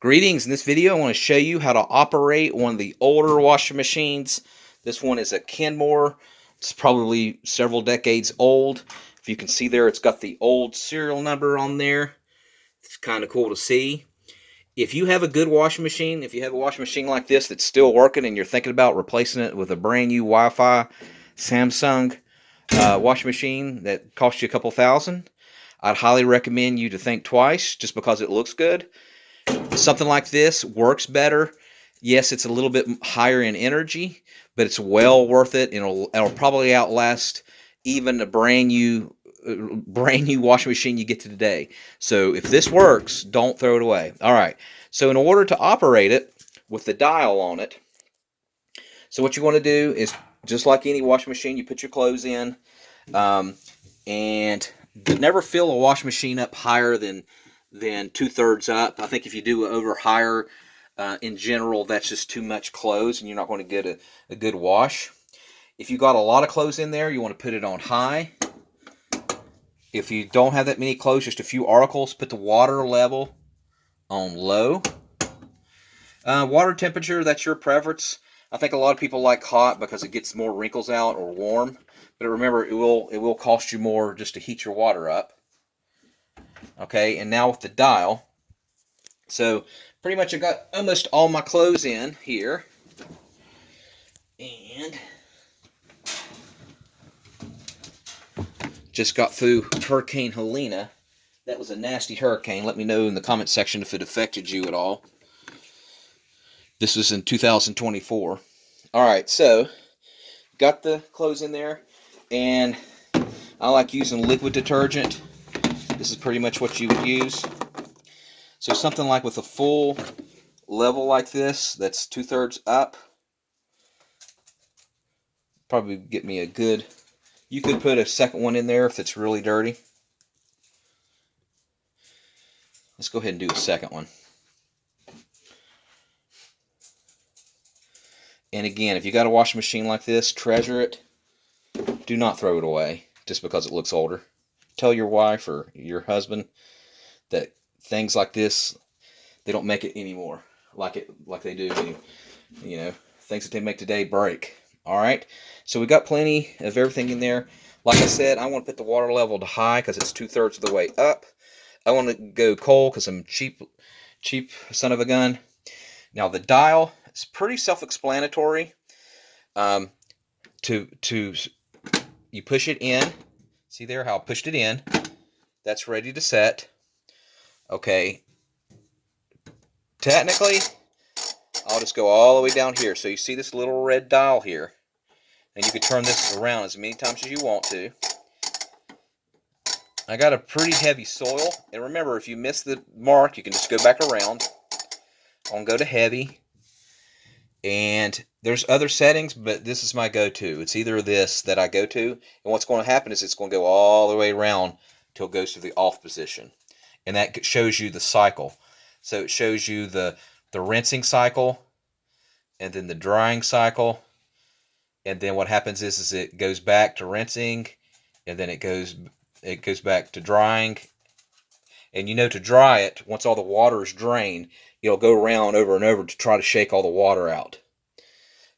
Greetings. In this video, I want to show you how to operate one of the older washing machines. This one is a Kenmore. It's probably several decades old. If you can see there, it's got the old serial number on there. It's kind of cool to see. If you have a good washing machine, if you have a washing machine like this that's still working and you're thinking about replacing it with a brand new Wi-Fi Samsung washing machine that costs you a couple thousand, I'd highly recommend you to think twice just because it looks good. Something like this works better. Yes, it's a little bit higher in energy, but it's well worth it. It'll probably outlast even a brand new washing machine you get today. So if this works, don't throw it away. All right. So in order to operate it with the dial on it, so what you want to do is just like any washing machine, you put your clothes in, and never fill a washing machine up higher than 2/3 up. I think if you do over higher, in general, that's just too much clothes and you're not going to get a good wash. If you got a lot of clothes in there, you want to put it on high. If you don't have that many clothes, just a few articles, put the water level on low. Water temperature, that's your preference. I think a lot of people like hot because it gets more wrinkles out, or warm. But remember, it will cost you more just to heat your water up. Okay, and now with the dial, so pretty much I got almost all my clothes in here, and just got through Hurricane Helena. That was a nasty hurricane. Let me know in the comment section if it affected you at all. This was in 2024. Alright, so got the clothes in there, and I like using liquid detergent. This is pretty much what you would use. So something like with a full level like this, that's 2/3 up, probably get me a good, you could put a second one in there if it's really dirty. Let's go ahead and do a second one. And again, if you got a washing machine like this, treasure it. Do not throw it away just because it looks older. Tell your wife or your husband that things like this, they don't make it anymore like they do. Things that they make today break. All right, so we got plenty of everything in there. Like I said, I want to put the water level to high because it's 2/3 of the way up. I want to go cold because I'm cheap son of a gun. Now the dial is pretty self-explanatory. You push it in. See there how I pushed it in? That's ready to set. Okay. Technically, I'll just go all the way down here. So you see this little red dial here. And you can turn this around as many times as you want to. I got a pretty heavy soil. And remember, if you miss the mark, you can just go back around. I'll go to heavy. And there's other settings, but this is my go-to. It's either this that I go to, and what's going to happen is it's going to go all the way around till it goes to the off position. And that shows you the cycle. So it shows you the rinsing cycle, and then the drying cycle. And then what happens is it goes back to rinsing, and then it goes back to drying. And to dry it, once all the water is drained, you'll go around over and over to try to shake all the water out.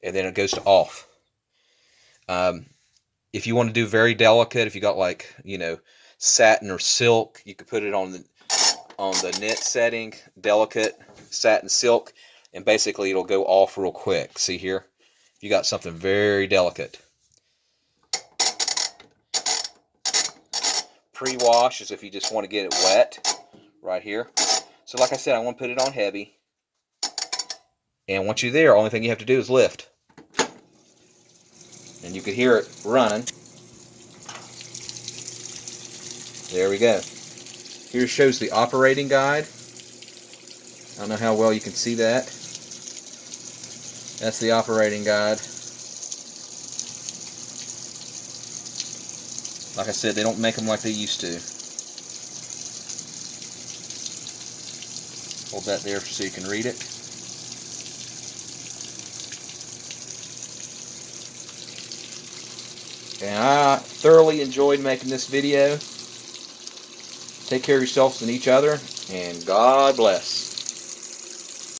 And then it goes to off. If you want to do very delicate, if you got satin or silk, you could put it on the knit setting, delicate satin silk, and basically it'll go off real quick. See here? You got something very delicate. Pre-wash is if you just want to get it wet right here. So like I said, I want to put it on heavy. And once you're there, only thing you have to do is lift. And you can hear it running. There we go. Here shows the operating guide. I don't know how well you can see that. That's the operating guide. Like I said, they don't make them like they used to. Hold that there so you can read it. And I thoroughly enjoyed making this video. Take care of yourselves and each other, and God bless.